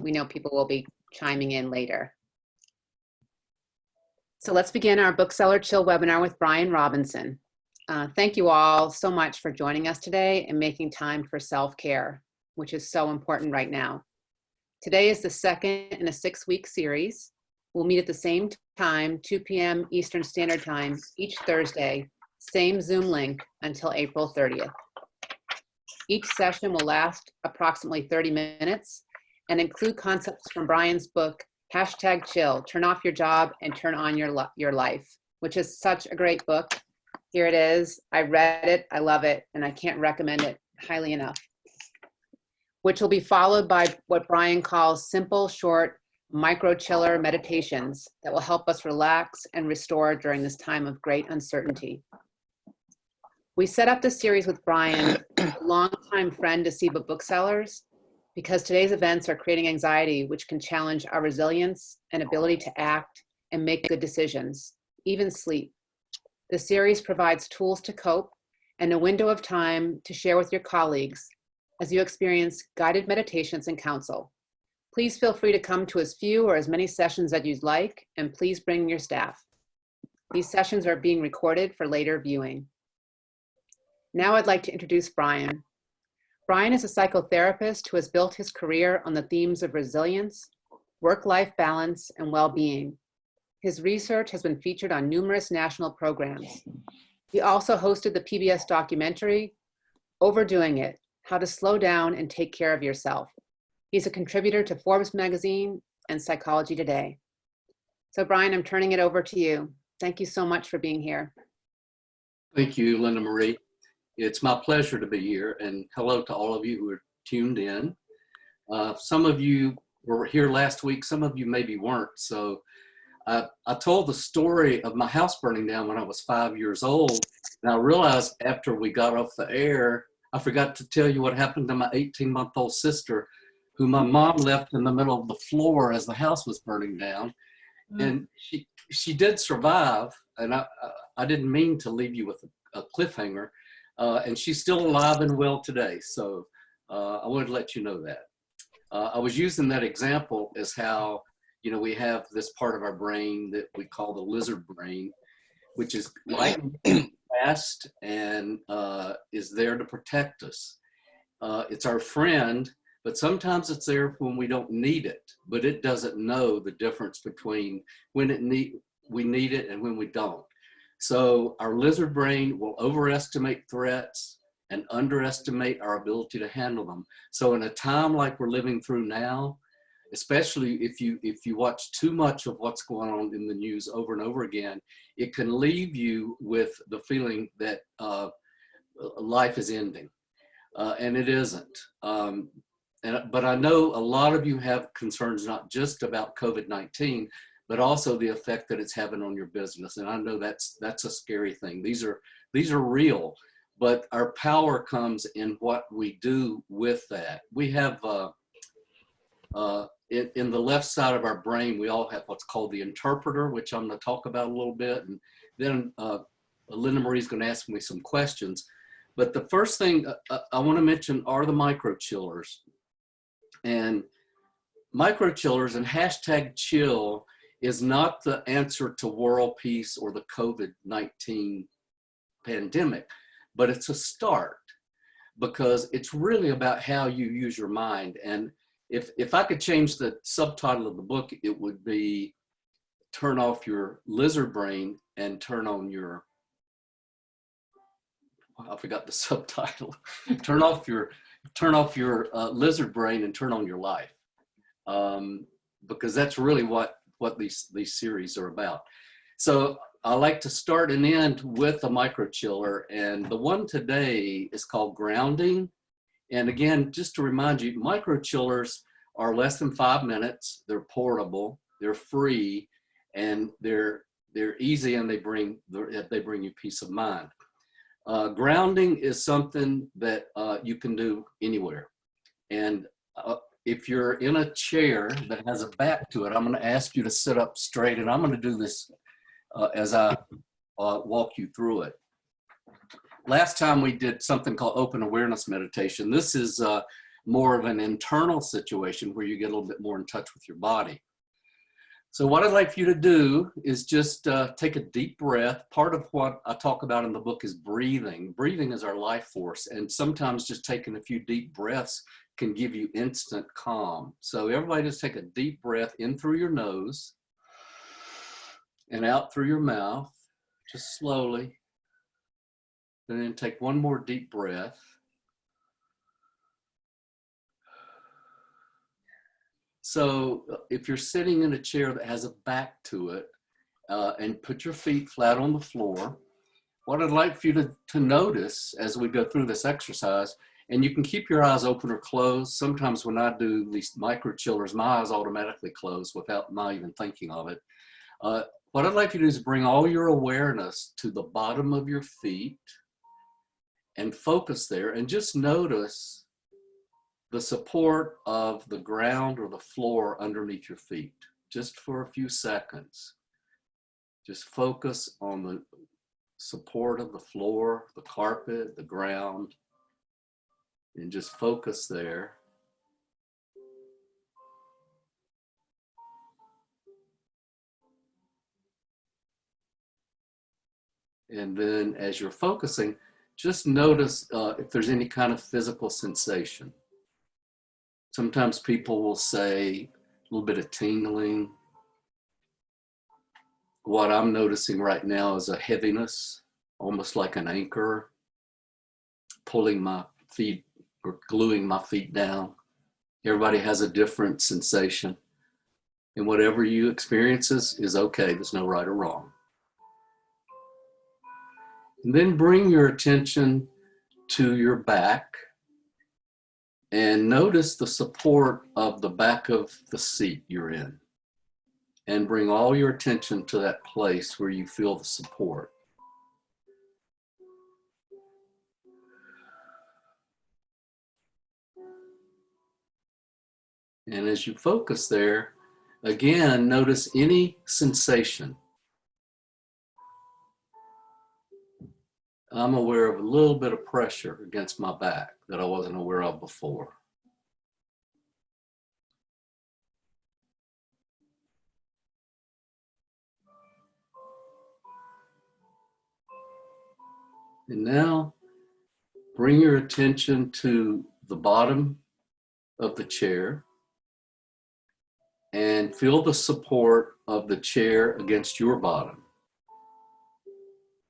we know people will be chiming in later. So let's begin our Bookseller Chill webinar with Bryan Robinson. Thank you all so much for joining us today and making time for self-care, which is so important right now. Today is the second in a 6-week series. We'll meet at the same time, 2 p.m. Eastern Standard Time, each Thursday, same Zoom link until April 30th. Each session will last approximately 30 minutes and include concepts from Bryan's book, #Chill, Turn Off Your Job and Turn On Your Life, which is such a great book. Here it is. I read it, I love it, and I can't recommend it highly enough. Which will be followed by what Bryan calls simple, short, MicroChiller meditations that will help us relax and restore during this time of great uncertainty. We set up this series with Bryan, a longtime friend to CEBA booksellers, because today's events are creating anxiety, which can challenge our resilience and ability to act and make good decisions, even sleep. The series provides tools to cope and a window of time to share with your colleagues as you experience guided meditations and counsel. Please feel free to come to as few or as many sessions as you'd like, and please bring your staff. These sessions are being recorded for later viewing. Now I'd like to introduce Bryan. Bryan is a psychotherapist who has built his career on the themes of resilience, work-life balance, and well-being. His research has been featured on numerous national programs. He also hosted the PBS documentary, Overdoing It, How to Slow Down and Take Care of Yourself. He's a contributor to Forbes magazine and Psychology Today. So Bryan, I'm turning it over to you. Thank you so much for being here. Thank you, Linda Marie. It's my pleasure to be here, and hello to all of you who are tuned in. Some of you were here last week, some of you maybe weren't. So I told the story of my house burning down when I was 5 years old, and I realized after we got off the air, I forgot to tell you what happened to my 18-month-old sister, who my mom left in the middle of the floor as the house was burning down. And she did survive, and I didn't mean to leave you with a cliffhanger. And she's still alive and well today. So I wanted to let you know that. I was using that example as how, you know, we have this part of our brain that we call the lizard brain, which is light and fast and is there to protect us. It's our friend, but sometimes it's there when we don't need it, but it doesn't know the difference between when we need it and when we don't. So our lizard brain will overestimate threats and underestimate our ability to handle them. So in a time like we're living through now, especially if you watch too much of what's going on in the news over and over again, it can leave you with the feeling that life is ending, and it isn't. But I know a lot of you have concerns not just about COVID-19, but also the effect that it's having on your business. And I know that's a scary thing. These are real, but our power comes in what we do with that. We have, in the left side of our brain, we all have what's called the interpreter, which I'm gonna talk about a little bit. And then Linda Marie's gonna ask me some questions. But the first thing I wanna mention are the MicroChillers. And MicroChillers and #chill is not the answer to world peace or the COVID-19 pandemic, but it's a start, because it's really about how you use your mind. And if I could change the subtitle of the book, it would be Turn Off Your Lizard Brain and Turn On Your, I forgot the subtitle. Turn off your lizard brain and turn on your life, because that's really what these series are about. So I like to start and end with a MicroChiller, and the one today is called Grounding. And again, just to remind you, MicroChillers are less than 5 minutes. They're portable, they're free, and they're easy, and they bring you peace of mind. Grounding is something that you can do anywhere. And if you're in a chair that has a back to it, I'm going to ask you to sit up straight, and I'm going to do this as I walk you through it. Last time we did something called open awareness meditation. This is more of an internal situation where you get a little bit more in touch with your body. So what I'd like for you to do is just take a deep breath. Part of what I talk about in the book is breathing. Breathing is our life force, and sometimes just taking a few deep breaths can give you instant calm. So everybody just take a deep breath in through your nose and out through your mouth, just slowly. And then take one more deep breath. So if you're sitting in a chair that has a back to it, and put your feet flat on the floor, what I'd like for you to notice as we go through this exercise, and you can keep your eyes open or closed. Sometimes when I do these microchillers, my eyes automatically close without my even thinking of it. What I'd like you to do is bring all your awareness to the bottom of your feet and focus there, and just notice the support of the ground or the floor underneath your feet, just for a few seconds. Just focus on the support of the floor, the carpet, the ground, and just focus there. And then as you're focusing, just notice if there's any kind of physical sensation. Sometimes people will say a little bit of tingling. What I'm noticing right now is a heaviness, almost like an anchor, pulling my feet or gluing my feet down. Everybody has a different sensation. And whatever you experience is okay. There's no right or wrong. And then bring your attention to your back and notice the support of the back of the seat you're in. And bring all your attention to that place where you feel the support. And as you focus there, again, notice any sensation. I'm aware of a little bit of pressure against my back that I wasn't aware of before. And now bring your attention to the bottom of the chair and feel the support of the chair against your bottom.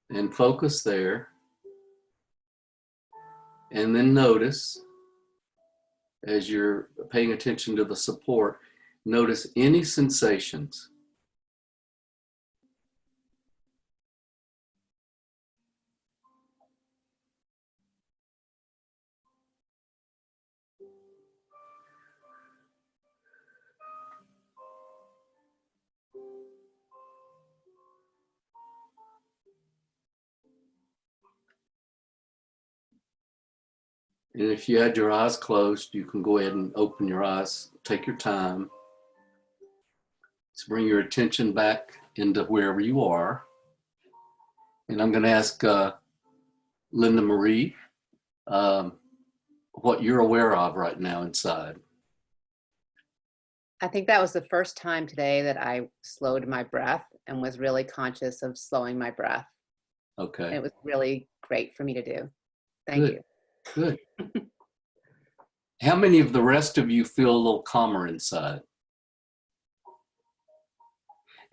And focus there. And then notice, as you're paying attention to the support, notice any sensations. And if you had your eyes closed, you can go ahead and open your eyes, take your time. So bring your attention back into wherever you are. And I'm going to ask Linda Marie what you're aware of right now inside. I think that was the first time today that I slowed my breath and was really conscious of slowing my breath. Okay. And it was really great for me to do. Thank you. Good. How many of the rest of you feel a little calmer inside?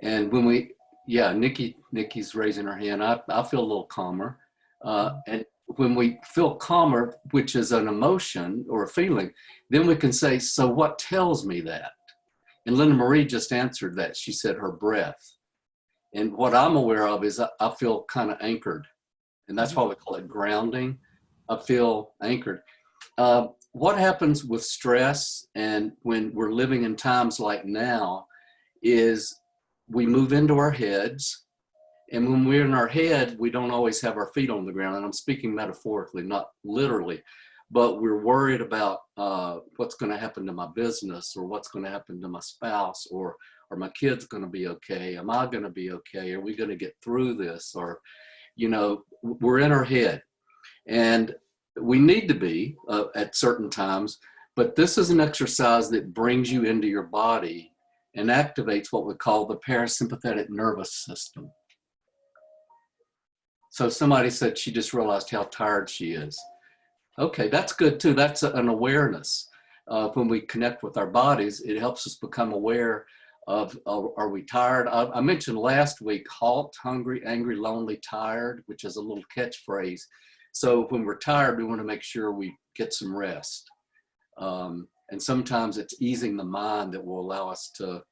And when we, yeah, Nikki's raising her hand. I feel a little calmer. And when we feel calmer, which is an emotion or a feeling, then we can say, so what tells me that? And Linda Marie just answered that. She said her breath. And what I'm aware of is I feel kind of anchored. And that's why we call it grounding. I feel anchored. What happens with stress and when we're living in times like now is we move into our heads. And when we're in our head, we don't always have our feet on the ground. And I'm speaking metaphorically, not literally. But we're worried about what's going to happen to my business, or what's going to happen to my spouse, or are my kids going to be okay? Am I going to be okay? Are we going to get through this? Or, you know, we're in our head. And we need to be at certain times, But this is an exercise that brings you into your body and activates what we call the parasympathetic nervous system. So somebody said she just realized how tired she is. Okay, that's good too. That's an awareness. When we connect with our bodies, it helps us become aware of, are we tired? I mentioned last week, halt, hungry, angry, lonely, tired, which is a little catchphrase. So when we're tired, we want to make sure we get some rest. And sometimes it's easing the mind that will allow us to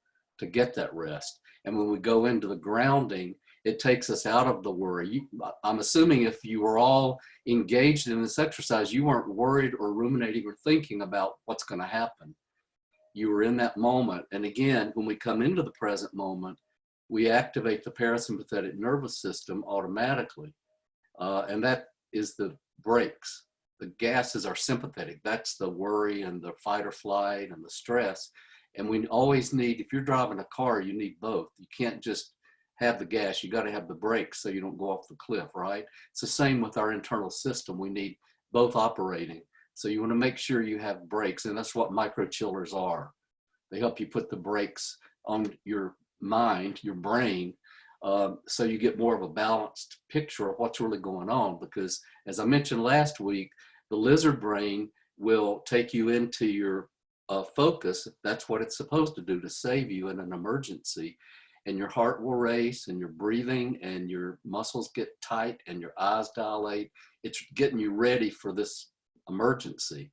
get that rest. And when we go into the grounding, it takes us out of the worry. I'm assuming if you were all engaged in this exercise, you weren't worried or ruminating or thinking about what's going to happen. You were in that moment. And again, when we come into the present moment, we activate the parasympathetic nervous system automatically. And that is the brakes. The gas is our sympathetic. That's the worry and the fight or flight and the stress. And we always need, if you're driving a car, you need both. You can't just have the gas, you got to have the brakes so you don't go off the cliff, right? It's the same with our internal system. We need both operating. So you want to make sure you have brakes, and that's what MicroChillers are. They help you put the brakes on your mind, your brain, so you get more of a balanced picture of what's really going on. Because as I mentioned last week, the lizard brain will take you into your focus. That's what it's supposed to do, to save you in an emergency. And your heart will race and your breathing and your muscles get tight and your eyes dilate. It's getting you ready for this emergency.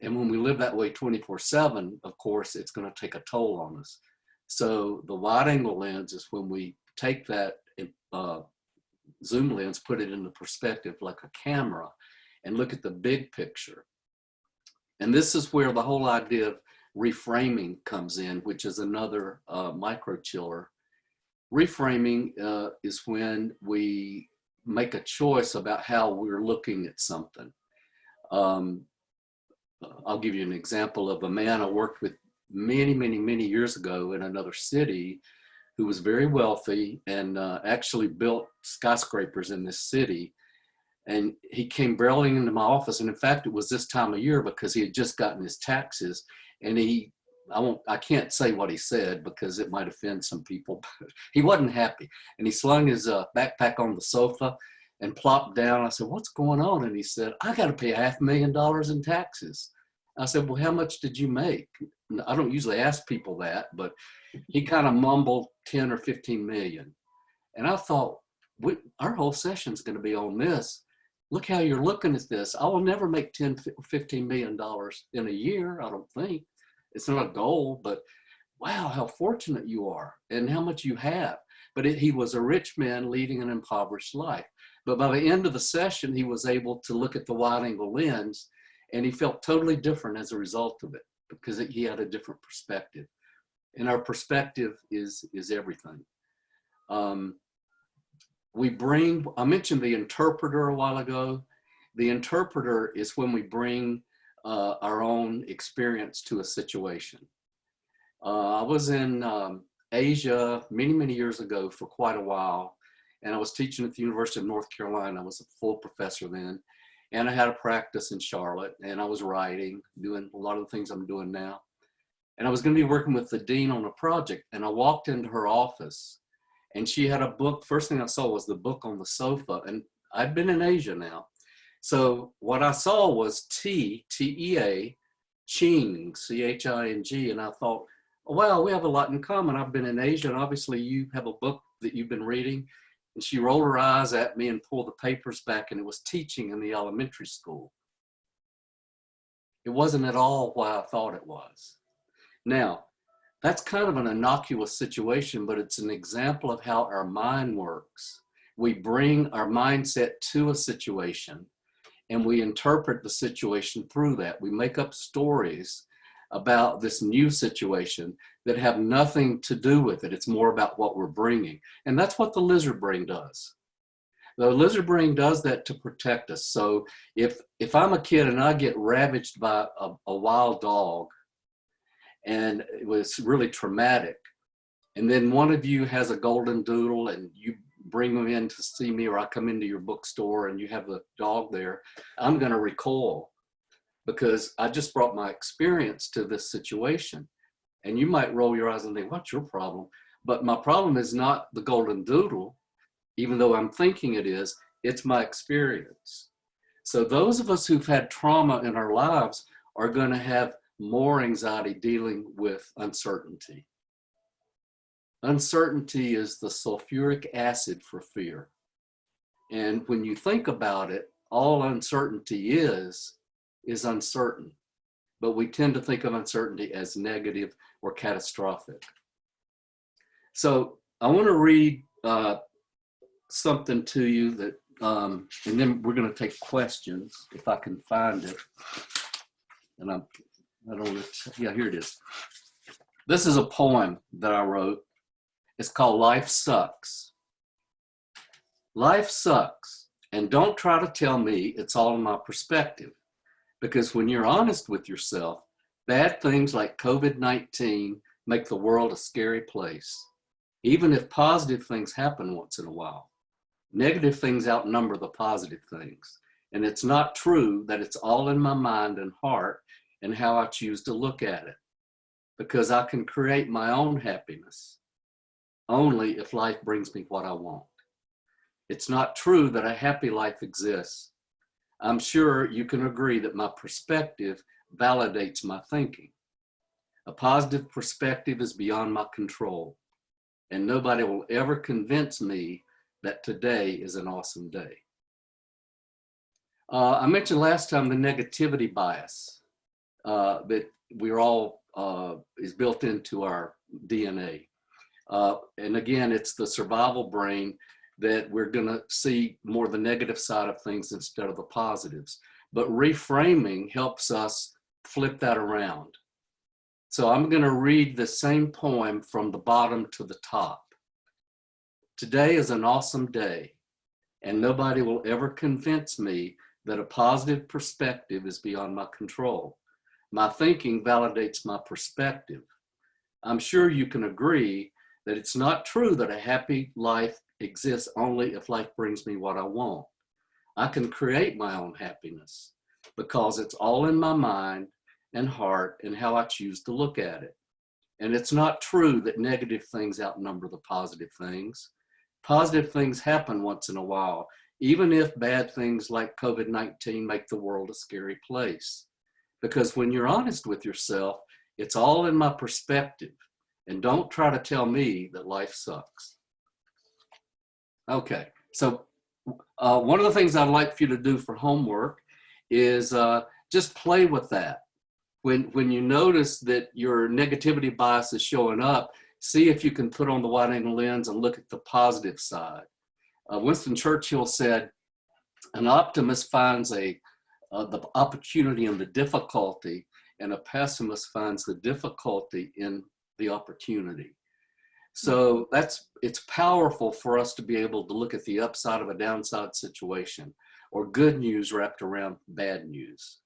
And when we live that way 24/7, of course, it's going to take a toll on us. So the wide angle lens is when we take that zoom lens, put it into perspective like a camera, and look at the big picture. And this is where the whole idea of reframing comes in, which is another MicroChiller. Reframing is when we make a choice about how we're looking at something. I'll give you an example of a man I worked with many years ago in another city who was very wealthy and actually built skyscrapers in this city. And he came barreling into my office. And in fact, it was this time of year because he had just gotten his taxes. And I can't say what he said because it might offend some people, but he wasn't happy. And he slung his backpack on the sofa and plopped down. I said, "What's going on?" And he said, "I got to pay $500,000 in taxes." I said, "Well, how much did you make?" I don't usually ask people that, but he kind of mumbled 10 or 15 million. And I thought, our whole session's going to be on this. Look how you're looking at this. I will never make $10, $15 million in a year, I don't think. It's not a goal, but wow, how fortunate you are and how much you have. But he was a rich man leading an impoverished life. But by the end of the session, he was able to look at the wide angle lens and he felt totally different as a result of it because he had a different perspective. And our perspective is everything. I mentioned the interpreter a while ago. The interpreter is when we bring our own experience to a situation. I was in Asia many years ago for quite a while, and I was teaching at the University of North Carolina. I was a full professor then, and I had a practice in Charlotte, and I was writing, doing a lot of the things I'm doing now. And I was going to be working with the dean on a project, and I walked into her office, and she had a book. First thing I saw was the book on the sofa, and I'd been in Asia now. So what I saw was T-E-A, Ching, C-H-I-N-G, and I thought, oh, wow, we have a lot in common. I've been in Asia, and obviously you have a book that you've been reading. And she rolled her eyes at me and pulled the papers back, and it was teaching in the elementary school. It wasn't at all what I thought it was. Now, that's kind of an innocuous situation, but it's an example of how our mind works. We bring our mindset to a situation, and we interpret the situation through that. We make up stories about this new situation that have nothing to do with it. It's more about what we're bringing. And that's what the lizard brain does. The lizard brain does that to protect us. So if I'm a kid and I get ravaged by a wild dog, and it was really traumatic, and then one of you has a golden doodle and you bring them in to see me, or I come into your bookstore and you have the dog there, I'm going to recoil because I just brought my experience to this situation. And you might roll your eyes and think, what's your problem? But my problem is not the golden doodle, even though I'm thinking it is, it's my experience. So those of us who've had trauma in our lives are going to have more anxiety dealing with uncertainty. Uncertainty is the sulfuric acid for fear. And when you think about it, all uncertainty is uncertain. But we tend to think of uncertainty as negative or catastrophic. So I want to read something to you that, and then we're going to take questions if I can find it. And I don't, yeah, here it is. This is a poem that I wrote. It's called Life Sucks. Life sucks, and don't try to tell me it's all in my perspective, because when you're honest with yourself, bad things like COVID-19 make the world a scary place. Even if positive things happen once in a while, negative things outnumber the positive things. And it's not true that it's all in my mind and heart and how I choose to look at it, because I can create my own happiness only if life brings me what I want. It's not true that a happy life exists. I'm sure you can agree that my perspective validates my thinking. A positive perspective is beyond my control, and nobody will ever convince me that today is an awesome day. I mentioned last time the negativity bias that we're all is built into our DNA. And again, it's the survival brain that we're going to see more the negative side of things instead of the positives. But reframing helps us flip that around. So I'm going to read the same poem from the bottom to the top. Today is an awesome day, and nobody will ever convince me that a positive perspective is beyond my control. My thinking validates my perspective. I'm sure you can agree that it's not true that a happy life exists only if life brings me what I want. I can create my own happiness because it's all in my mind and heart and how I choose to look at it. And it's not true that negative things outnumber the positive things. Positive things happen once in a while, even if bad things like COVID-19 make the world a scary place. Because when you're honest with yourself, it's all in my perspective. And don't try to tell me that life sucks. Okay, so one of the things I'd like for you to do for homework is just play with that. When you notice that your negativity bias is showing up, see if you can put on the wide angle lens and look at the positive side. Winston Churchill said, an optimist finds the opportunity in the difficulty, and a pessimist finds the difficulty in the opportunity. So it's powerful for us to be able to look at the upside of a downside situation, or good news wrapped around bad news.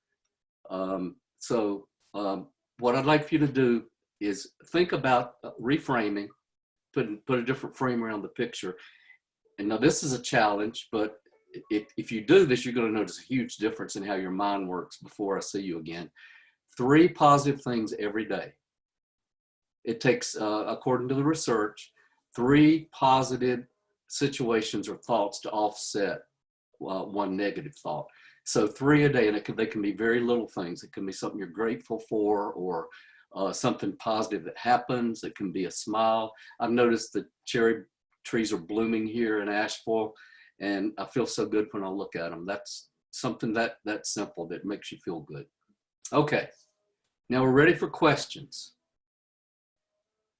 What I'd like for you to do is think about reframing, put a different frame around the picture. And now this is a challenge, but if you do this, you're going to notice a huge difference in how your mind works before I see you again. 3 positive things every day. It takes, according to the research, 3 positive situations or thoughts to offset one negative thought. So 3 a day, and they can be very little things. It can be something you're grateful for, or something positive that happens. It can be a smile. I've noticed that cherry trees are blooming here in Asheville, and I feel so good when I look at them. That's something that simple that makes you feel good. Okay, now we're ready for questions,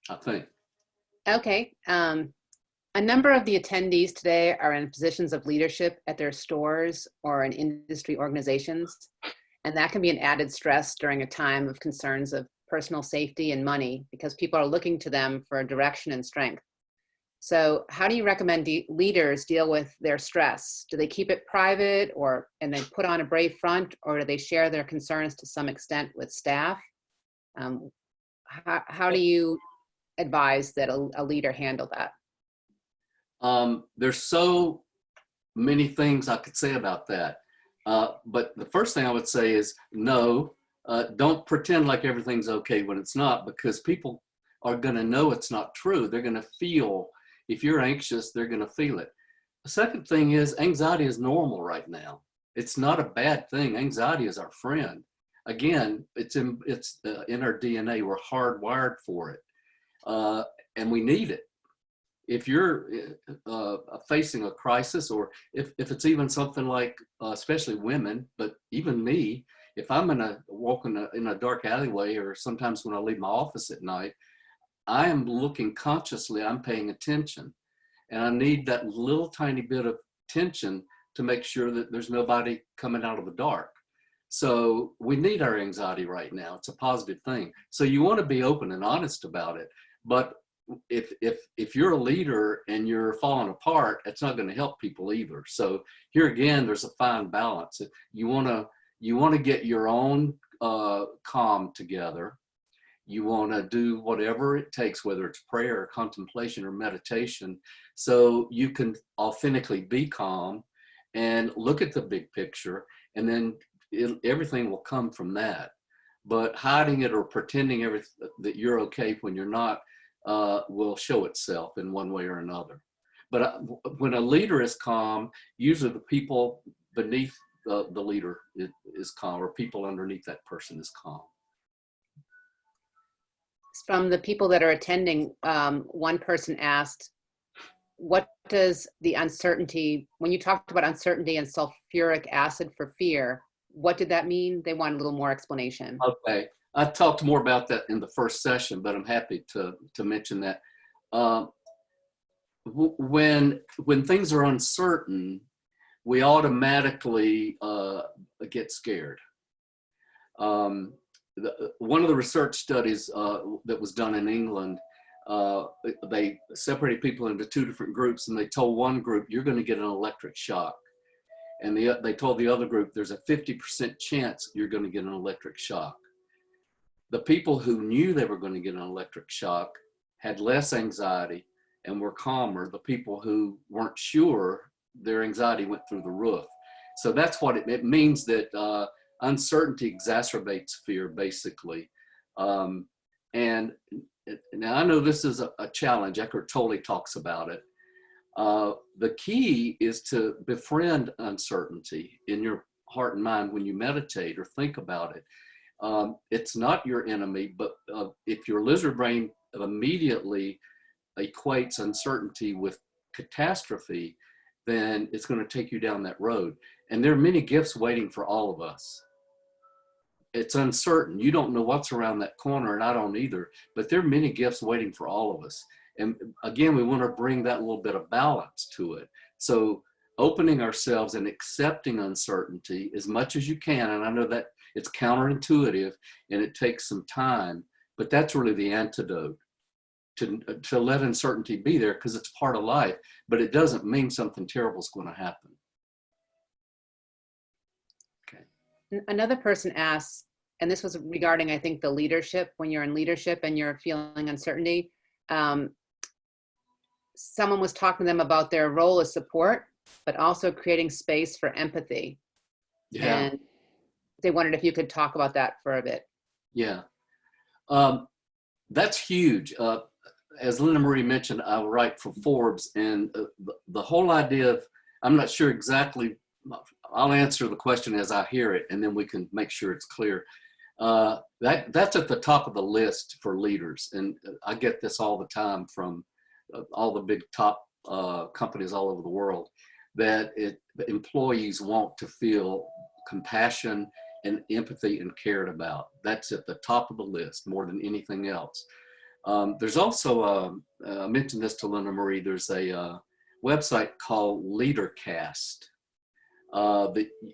I think. Okay. A number of the attendees today are in positions of leadership at their stores or in industry organizations, and that can be an added stress during a time of concerns of personal safety and money, because people are looking to them for direction and strength. So how do you recommend leaders deal with their stress? Do they keep it private, and they put on a brave front, or do they share their concerns to some extent with staff? How do you advise that a leader handle that? There's so many things I could say about that. But the first thing I would say is no, don't pretend like everything's okay when it's not, because people are going to know it's not true. They're going to feel, if you're anxious, they're going to feel it. The second thing is anxiety is normal right now. It's not a bad thing. Anxiety is our friend. Again, it's in our DNA. We're hardwired for it, and we need it. If you're facing a crisis, or if it's even something like, especially women, but even me, if I'm walking in a dark alleyway, or sometimes when I leave my office at night, I am looking consciously, I'm paying attention. And I need that little tiny bit of tension to make sure that there's nobody coming out of the dark. So we need our anxiety right now. It's a positive thing. So you want to be open and honest about it. But if you're a leader and you're falling apart, it's not going to help people either. So here again, there's a fine balance. You want to get your own calm together. You want to do whatever it takes, whether it's prayer or contemplation or meditation, so you can authentically be calm and look at the big picture, and then everything will come from that. But hiding it or pretending that you're okay when you're not will show itself in one way or another. But when a leader is calm, usually the people beneath the leader is calm, or people underneath that person is calm. From the people that are attending, one person asked, what does the uncertainty, when you talked about uncertainty and sulfuric acid for fear, what did that mean? They want a little more explanation. Okay, I talked more about that in the first session, but I'm happy to mention that. When things are uncertain, we automatically get scared. One of the research studies that was done in England, they separated people into two different groups, and they told one group, you're going to get an electric shock. And they told the other group, there's a 50% chance you're going to get an electric shock. The people who knew they were going to get an electric shock had less anxiety and were calmer. The people who weren't sure, their anxiety went through the roof. So that's what it means, that uncertainty exacerbates fear, basically. And now I know this is a challenge. Eckhart Tolle talks about it. The key is to befriend uncertainty in your heart and mind when you meditate or think about it. It's not your enemy, but if your lizard brain immediately equates uncertainty with catastrophe, then it's going to take you down that road. And there are many gifts waiting for all of us. It's uncertain. You don't know what's around that corner, and I don't either, but there are many gifts waiting for all of us. And again, we want to bring that little bit of balance to it. So opening ourselves and accepting uncertainty as much as you can. And I know that it's counterintuitive and it takes some time, but that's really the antidote, to let uncertainty be there, because it's part of life, but it doesn't mean something terrible is going to happen. Okay. Another person asks, and this was regarding, I think, the leadership, when you're in leadership and you're feeling uncertainty. Someone was talking to them about their role as support, but also creating space for empathy. Yeah. And they wondered if you could talk about that for a bit. Yeah. That's huge. As Linda Marie mentioned, I write for Forbes, and the whole idea of, I'm not sure exactly, I'll answer the question as I hear it, and then we can make sure it's clear. That's at the top of the list for leaders. And I get this all the time from all the big top companies all over the world, that employees want to feel compassion and empathy and cared about. That's at the top of the list more than anything else. There's also, I mentioned this to Linda Marie, there's a website called LeaderCast.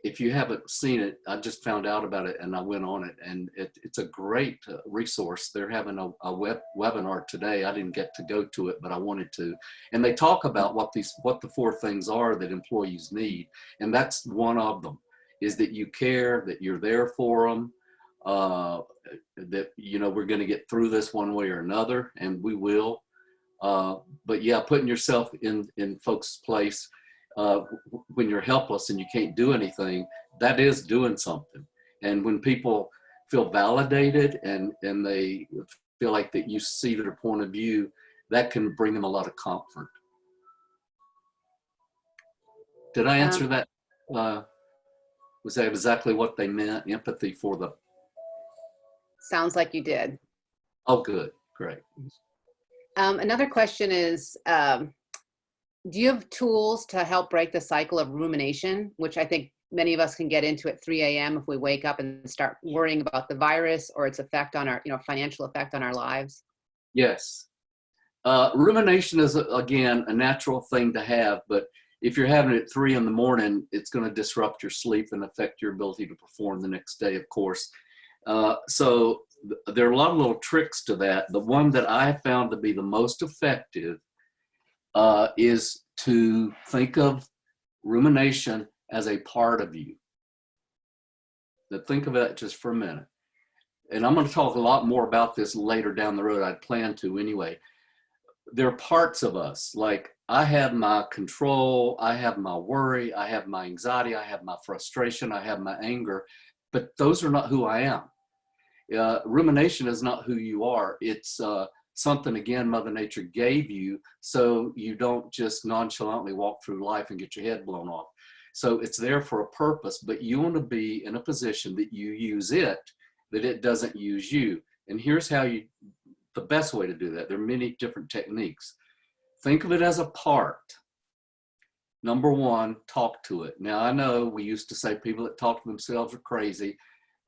If you haven't seen it, I just found out about it and I went on it, and it's a great resource. They're having a webinar today. I didn't get to go to it, but I wanted to. And they talk about what the four things are that employees need. And that's one of them, is that you care, that you're there for them, that, we're going to get through this one way or another, and we will. But yeah, putting yourself in folks' place when you're helpless and you can't do anything, that is doing something. And when people feel validated and they feel like that you see their point of view, that can bring them a lot of comfort. Did I answer that? Was that exactly what they meant? Empathy for the... Sounds like you did. Oh, good. Great. Another question is, do you have tools to help break the cycle of rumination, which I think many of us can get into at 3 a.m. if we wake up and start worrying about the virus or its effect on our, financial effect on our lives? Yes. Rumination is, again, a natural thing to have, but if you're having it at 3 in the morning, it's going to disrupt your sleep and affect your ability to perform the next day, of course. So there are a lot of little tricks to that. The one that I have found to be the most effective is to think of rumination as a part of you. Now think of it just for a minute. And I'm going to talk a lot more about this later down the road. I'd plan to anyway. There are parts of us, like I have my control, I have my worry, I have my anxiety, I have my frustration, I have my anger, but those are not who I am. Rumination is not who you are. It's something, again, Mother Nature gave you so you don't just nonchalantly walk through life and get your head blown off. So it's there for a purpose, but you want to be in a position that you use it, that it doesn't use you. And here's how the best way to do that. There are many different techniques. Think of it as a part. Number one, talk to it. Now, I know we used to say people that talk to themselves are crazy.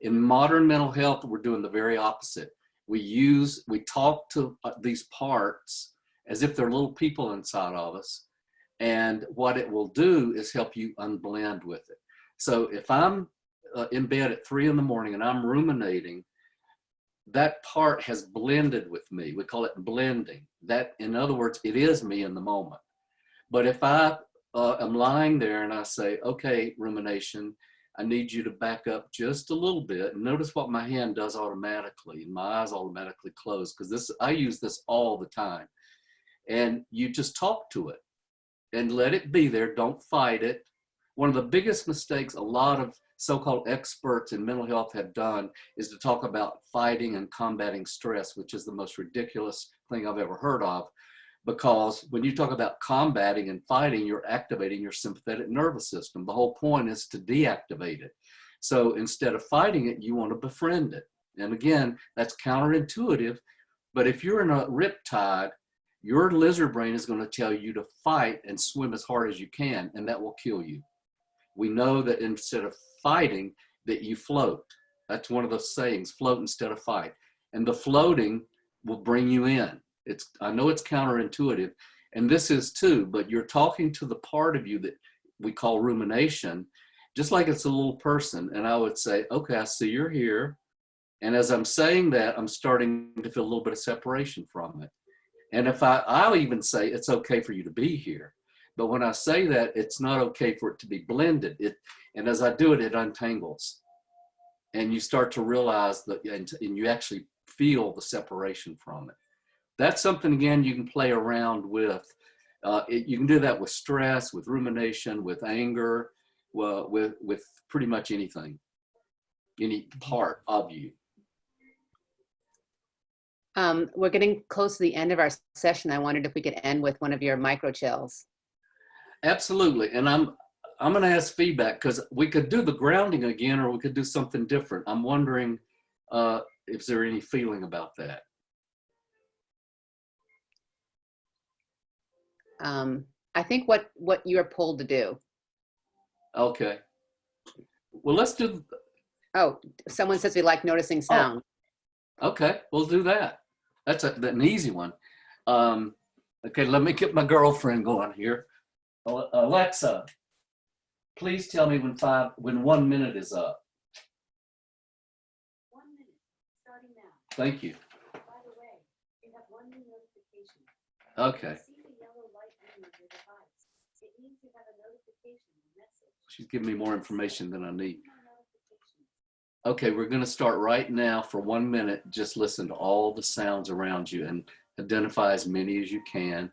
In modern mental health, we're doing the very opposite. We talk to these parts as if they're little people inside of us. And what it will do is help you unblend with it. So if I'm in bed at 3 in the morning and I'm ruminating, that part has blended with me. We call it blending. That, in other words, it is me in the moment. But if I am lying there and I say, okay, rumination, I need you to back up just a little bit. And notice what my hand does automatically, and my eyes automatically close, because I use this all the time. And you just talk to it and let it be there. Don't fight it. One of the biggest mistakes a lot of so-called experts in mental health have done is to talk about fighting and combating stress, which is the most ridiculous thing I've ever heard of. Because when you talk about combating and fighting, you're activating your sympathetic nervous system. The whole point is to deactivate it. So instead of fighting it, you want to befriend it. And again, that's counterintuitive. But if you're in a riptide, your lizard brain is going to tell you to fight and swim as hard as you can, and that will kill you. We know that instead of fighting, that you float. That's one of those sayings, float instead of fight. And the floating will bring you in. I know it's counterintuitive, and this is too, but you're talking to the part of you that we call rumination, just like it's a little person. And I would say, okay, I see you're here. And as I'm saying that, I'm starting to feel a little bit of separation from it. And if I'll even say it's okay for you to be here. But when I say that, it's not okay for it to be blended. And as I do it, it untangles. And you start to realize that, and you actually feel the separation from it. That's something, again, you can play around with. You can do that with stress, with rumination, with anger, with pretty much anything, any part of you. We're getting close to the end of our session. I wondered if we could end with one of your microchills. Absolutely. And I'm going to ask feedback, because we could do the grounding again, or we could do something different. I'm wondering if there any feeling about that. I think what you're pulled to do. Okay. Well, let's do. Oh, someone says we like noticing sound. Oh, okay, we'll do that. That's an easy one. Okay, let me get my girlfriend going here. Alexa, please tell me when 1 minute is up. 1 minute, starting now. Thank you. By the way, you have 1 new notification. Okay. See the yellow light ring of your device. It means you have a notification message. She's giving me more information than I need. Okay, we're going to start right now for 1 minute. Just listen to all the sounds around you and identify as many as you can.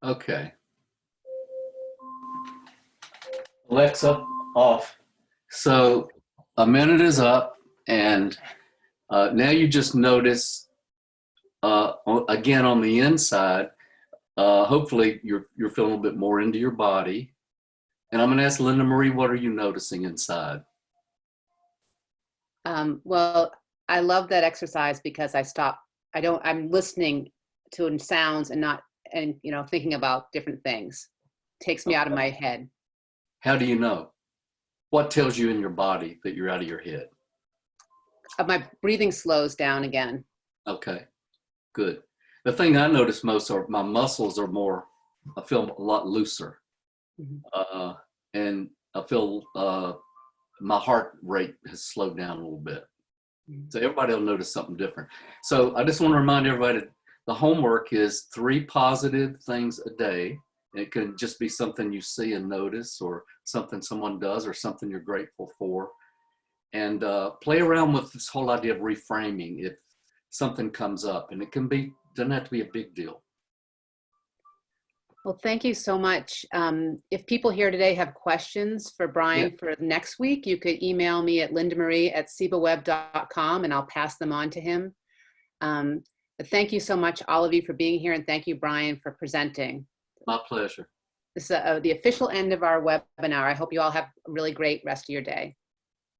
Okay. Alexa, off. So a minute is up, and now you just notice, again on the inside, hopefully you're feeling a little bit more into your body. And I'm going to ask Linda Marie, what are you noticing inside? Well, I love that exercise because I'm listening to sounds and not, thinking about different things. Takes me out of my head. How do you know? What tells you in your body that you're out of your head? My breathing slows down again. Okay, good. The thing I notice most are my muscles are more, I feel a lot looser. Mm-hmm. And I feel my heart rate has slowed down a little bit. So everybody will notice something different. So I just want to remind everybody, the homework is 3 positive things a day. It can just be something you see and notice, or something someone does, or something you're grateful for. And play around with this whole idea of reframing if something comes up. And it doesn't have to be a big deal. Well, thank you so much. If people here today have questions for Bryan for next week, you could email me at lindamarie@cibaweb.com and I'll pass them on to him. But thank you so much, all of you, for being here, and thank you, Bryan, for presenting. My pleasure. This is the official end of our webinar. I hope you all have a really great rest of your day.